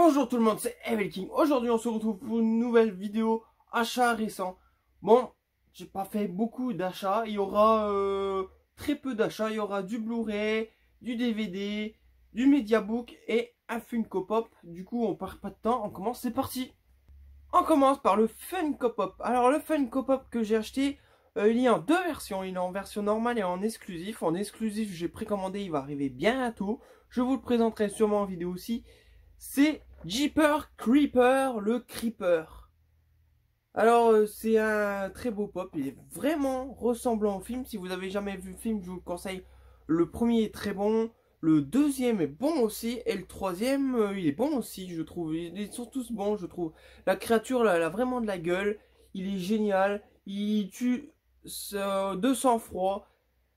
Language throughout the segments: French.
Bonjour tout le monde, c'est Evelking. Aujourd'hui on se retrouve pour une nouvelle vidéo achat récent. Bon, j'ai pas fait beaucoup d'achats, il y aura très peu d'achats. Il y aura du Blu-ray, du DVD, du Mediabook et un Funko Pop. Du coup on perd pas de temps, on commence, c'est parti. On commence par le Funko Pop. Alors le Funko Pop que j'ai acheté, il y a en deux versions. Il est en version normale et en exclusif. En exclusif j'ai précommandé, il va arriver bientôt. Je vous le présenterai sûrement en vidéo aussi. C'est Jeepers Creepers, le Creeper. Alors c'est un très beau pop, il est vraiment ressemblant au film. Si vous avez jamais vu le film, je vous le conseille. Le premier est très bon, le deuxième est bon aussi, et le troisième il est bon aussi, je trouve. Ils sont tous bons, je trouve. La créature là, elle a vraiment de la gueule, il est génial, il tue de sang-froid.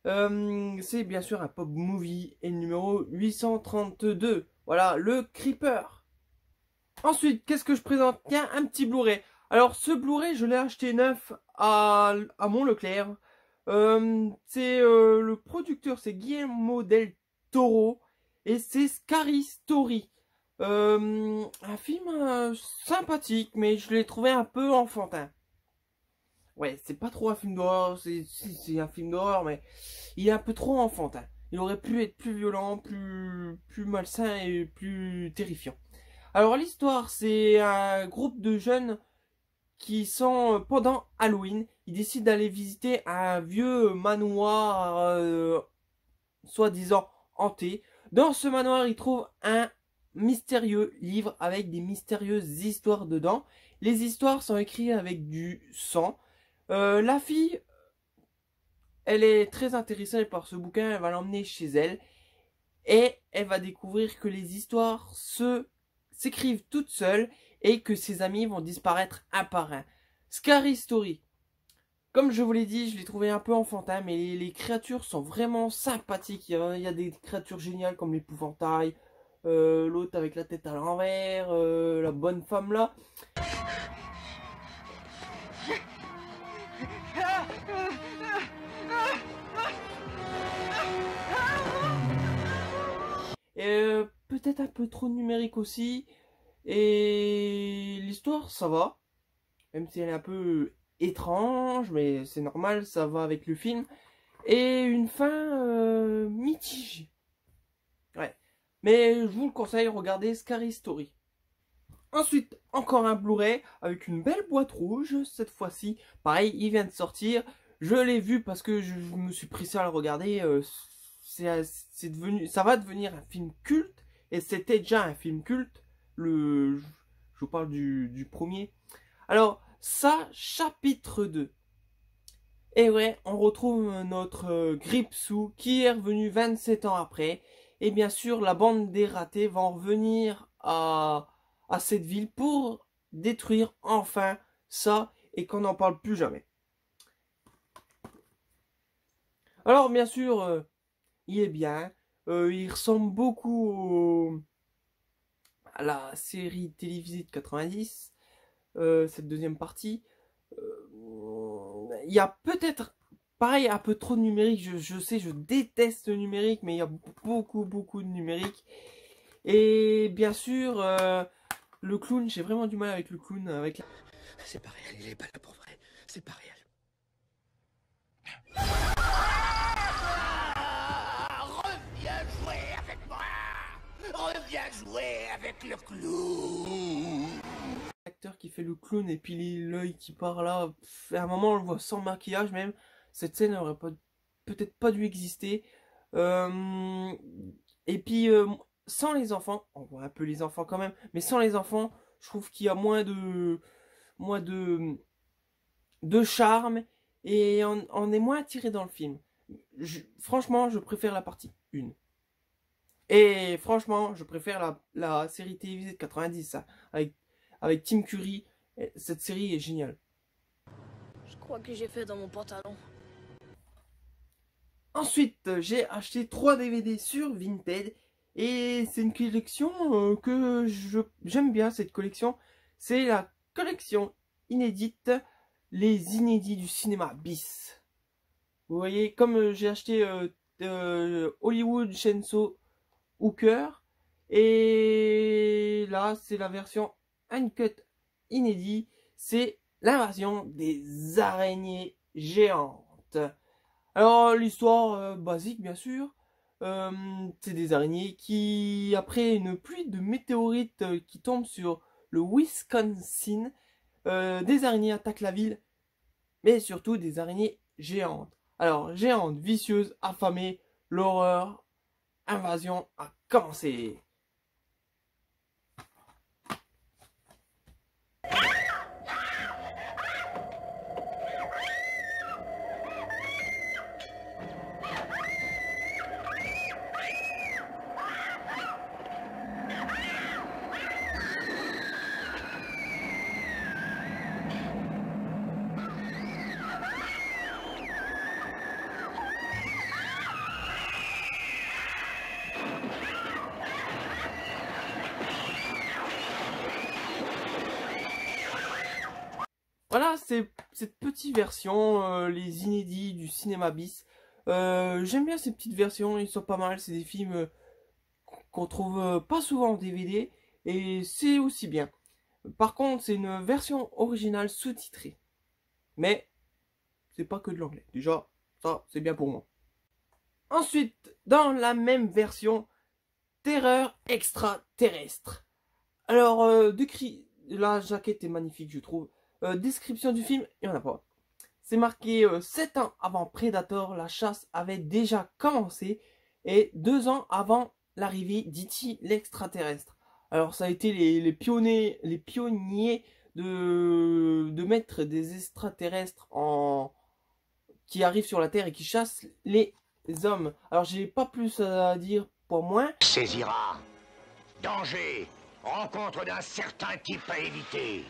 C'est bien sûr un pop movie et le numéro 832. Voilà, le Creeper. Ensuite, qu'est-ce que je présente? Tiens, un petit Blu-ray. Alors, ce Blu-ray, je l'ai acheté neuf à Mont-Leclerc. Le producteur, c'est Guillermo del Toro. Et c'est Scary Story. Un film sympathique, mais je l'ai trouvé un peu enfantin. Ouais, c'est pas trop un film d'horreur, c'est un film d'horreur, mais il est un peu trop enfantin. Il aurait pu être plus violent, plus malsain et plus terrifiant. Alors l'histoire, c'est un groupe de jeunes qui sont, pendant Halloween, ils décident d'aller visiter un vieux manoir, soi-disant hanté. Dans ce manoir, ils trouvent un mystérieux livre avec des mystérieuses histoires dedans. Les histoires sont écrites avec du sang. La fille, elle est très intéressée par ce bouquin, elle va l'emmener chez elle et elle va découvrir que les histoires s'écrivent toutes seules et que ses amis vont disparaître un par un. Scary Story. Comme je vous l'ai dit, je l'ai trouvé un peu enfantin, mais les créatures sont vraiment sympathiques. Il y a des créatures géniales comme l'épouvantail, l'autre avec la tête à l'envers, la bonne femme là. Peut-être un peu trop numérique aussi. Et l'histoire, ça va. Même si elle est un peu étrange, mais c'est normal, ça va avec le film. Et une fin mitigée. Ouais. Mais je vous le conseille, regardez Scary Story. Ensuite, encore un Blu-ray avec une belle boîte rouge. Cette fois-ci, pareil, il vient de sortir. Je l'ai vu parce que je me suis pressé à le regarder. Ça va devenir un film culte. Et c'était déjà un film culte. Je vous parle du premier. Alors, ça, chapitre 2. Et ouais, on retrouve notre Gripsou qui est revenu 27 ans après. Et bien sûr, la bande des ratés va en revenir à cette ville pour détruire enfin ça et qu'on n'en parle plus jamais. Alors, bien sûr, il est bien. Il ressemble beaucoup à la série télévisée de 90. Cette deuxième partie. Il y a peut-être, pareil, un peu trop de numérique. Je sais, je déteste le numérique, mais il y a beaucoup de numérique. Et bien sûr, le clown, j'ai vraiment du mal avec le clown. C'est pas réel, il est pas là pour vrai. C'est pas réel. Reviens jouer avec moi. Reviens jouer avec le clown. L'acteur qui fait le clown et puis l'œil qui part là, à un moment on le voit sans maquillage même. Cette scène n'aurait peut-être pas dû exister. Et puis sans les enfants, on voit un peu les enfants quand même, mais sans les enfants, je trouve qu'il y a moins de charme et on est moins attiré dans le film. Franchement, je préfère la partie 1. Et franchement, je préfère la série télévisée de 90, ça, avec Tim Curry. Cette série est géniale. Je crois que j'ai fait dans mon pantalon. Ensuite, j'ai acheté 3 DVD sur Vinted. Et c'est une collection que j'aime bien, cette collection. C'est la collection inédite, les inédits du cinéma bis. Vous voyez, comme j'ai acheté Hollywood Chainsaw Hooker. Et là, c'est la version uncut inédit. C'est l'invasion des araignées géantes. Alors, l'histoire basique, bien sûr. C'est des araignées qui, après une pluie de météorites qui tombe sur le Wisconsin, des araignées attaquent la ville, mais surtout des araignées géantes. Alors, géantes, vicieuses, affamées, l'horreur, invasion a commencé. Voilà, c'est cette petite version, les inédits du cinéma bis. J'aime bien ces petites versions, ils sont pas mal, c'est des films qu'on trouve pas souvent en DVD, et c'est aussi bien. Par contre, c'est une version originale sous-titrée. Mais, c'est pas que de l'anglais. Déjà, ça, c'est bien pour moi. Ensuite, dans la même version, Terreur extraterrestre. Alors, la jaquette est magnifique, je trouve. Description du film, il n'y en a pas. C'est marqué 7 ans avant Predator, la chasse avait déjà commencé. Et 2 ans avant l'arrivée d'E.T. l'extraterrestre. Alors ça a été les pionniers de mettre des extraterrestres qui arrivent sur la Terre et qui chassent les hommes. Alors j'ai pas plus à dire pour moi. Saisira. Danger. Rencontre d'un certain type à éviter.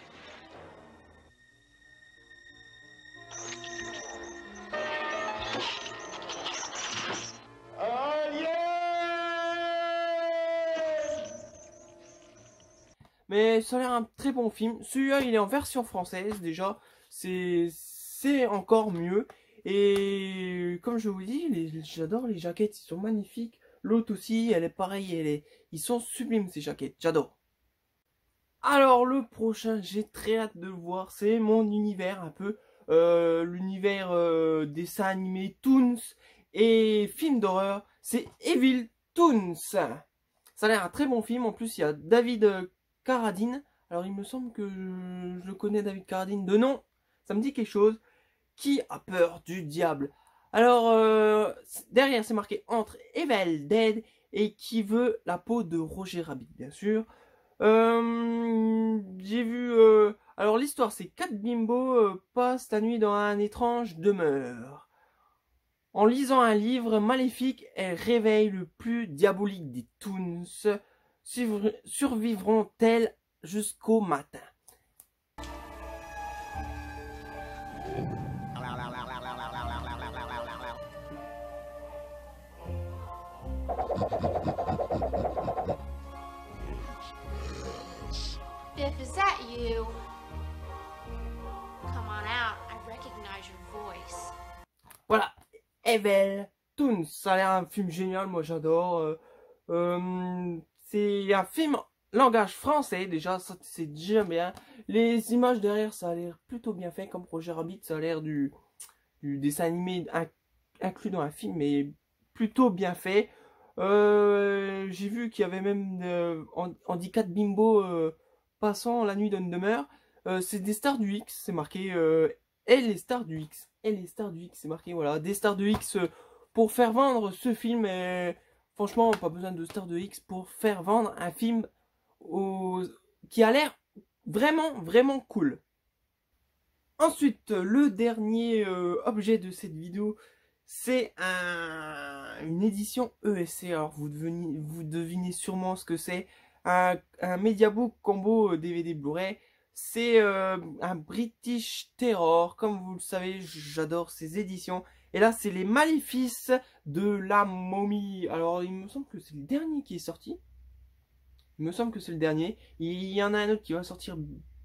Mais ça a l'air un très bon film. Celui-là, il est en version française déjà. C'est encore mieux. Et comme je vous dis, j'adore les jaquettes. Ils sont magnifiques. L'autre aussi, elle est pareille. Ils sont sublimes ces jaquettes. J'adore. Alors le prochain, j'ai très hâte de le voir. C'est mon univers un peu. L'univers dessin animé, Toons et film d'horreur. C'est Evil Toons. Ça a l'air un très bon film. En plus, il y a David Carradine. Alors il me semble que je connais David Carradine de nom, ça me dit quelque chose. Qui a peur du diable? Alors derrière c'est marqué Entre Evil Dead et Qui veut la peau de Roger Rabbit, bien sûr. J'ai vu alors l'histoire c'est 4 bimbos passent la nuit dans un étrange demeure. En lisant un livre maléfique, elles réveillent le plus diabolique des Toons. Survivront-elles jusqu'au matin? Biff, is that you? Come on out. I recognize your voice. Voilà, Evil Toons. Ça a l'air un film génial, moi j'adore. C'est un film langage français, déjà, ça c'est déjà bien. Les images derrière, ça a l'air plutôt bien fait, comme Roger Rabbit, ça a l'air du dessin animé inclus dans un film, mais plutôt bien fait. J'ai vu qu'il y avait même handicap bimbo passant la nuit dans une demeure. C'est des stars du X, c'est marqué et les stars du X. Et les stars du X, c'est marqué, voilà, des stars du X pour faire vendre ce film. Et franchement, pas besoin de stars de X pour faire vendre un film qui a l'air vraiment cool. Ensuite, le dernier objet de cette vidéo, c'est une édition ESC. Alors vous devinez sûrement ce que c'est. Un Mediabook combo DVD Blu-ray. C'est un British Terror. Comme vous le savez, j'adore ces éditions. Et là, c'est les Maléfices de la momie. Alors, il me semble que c'est le dernier qui est sorti. Il me semble que c'est le dernier. Il y en a un autre qui va sortir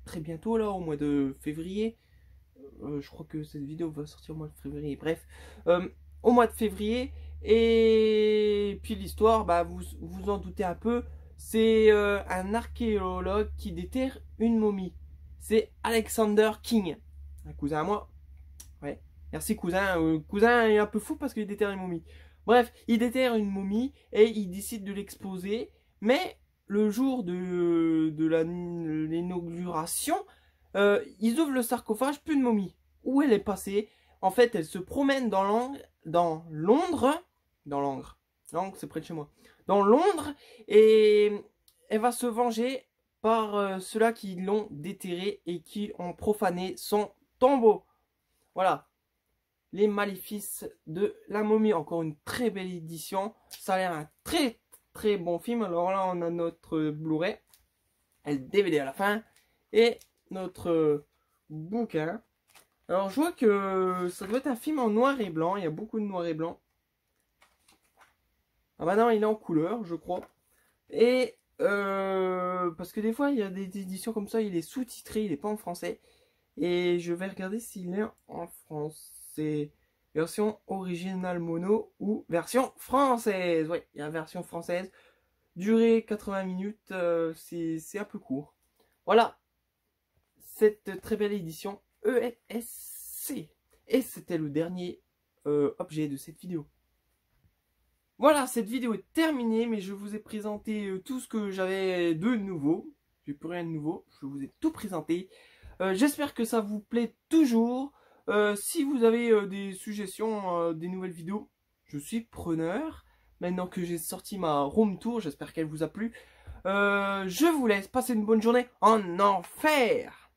très bientôt, là, au mois de février. Je crois que cette vidéo va sortir au mois de février. Bref, au mois de février. Et puis l'histoire, bah, vous en doutez un peu. c'est un archéologue qui déterre une momie. C'est Alexander King, un cousin à moi. Ouais, merci cousin. Cousin est un peu fou parce qu'il déterre une momie. Bref, il déterre une momie et il décide de l'exposer. Mais le jour de l'inauguration, ils ouvrent le sarcophage, plus de momie. Où elle est passée? En fait, elle se promène dans Londres. Langres, c'est près de chez moi. Dans Londres, et elle va se venger par ceux-là qui l'ont déterré et qui ont profané son tombeau. Voilà. Les maléfices de la momie. Encore une très belle édition. Ça a l'air un très très bon film. Alors là, on a notre Blu-ray, le DVD à la fin et notre bouquin. Alors je vois que ça doit être un film en noir et blanc. Il y a beaucoup de noir et blanc. Ah bah non, il est en couleur, je crois. Et parce que des fois, il y a des éditions comme ça, il est sous-titré, il n'est pas en français. Et je vais regarder s'il est en français. Version originale mono ou version française. Oui, il y a la version française. Durée 80 minutes, c'est un peu court. Voilà, cette très belle édition ESC. Et c'était le dernier objet de cette vidéo. Voilà, cette vidéo est terminée, mais je vous ai présenté tout ce que j'avais de nouveau. J'ai plus rien de nouveau, je vous ai tout présenté. J'espère que ça vous plaît toujours. Si vous avez des suggestions, des nouvelles vidéos, je suis preneur. Maintenant que j'ai sorti ma room tour, j'espère qu'elle vous a plu. Je vous laisse passer une bonne journée en enfer.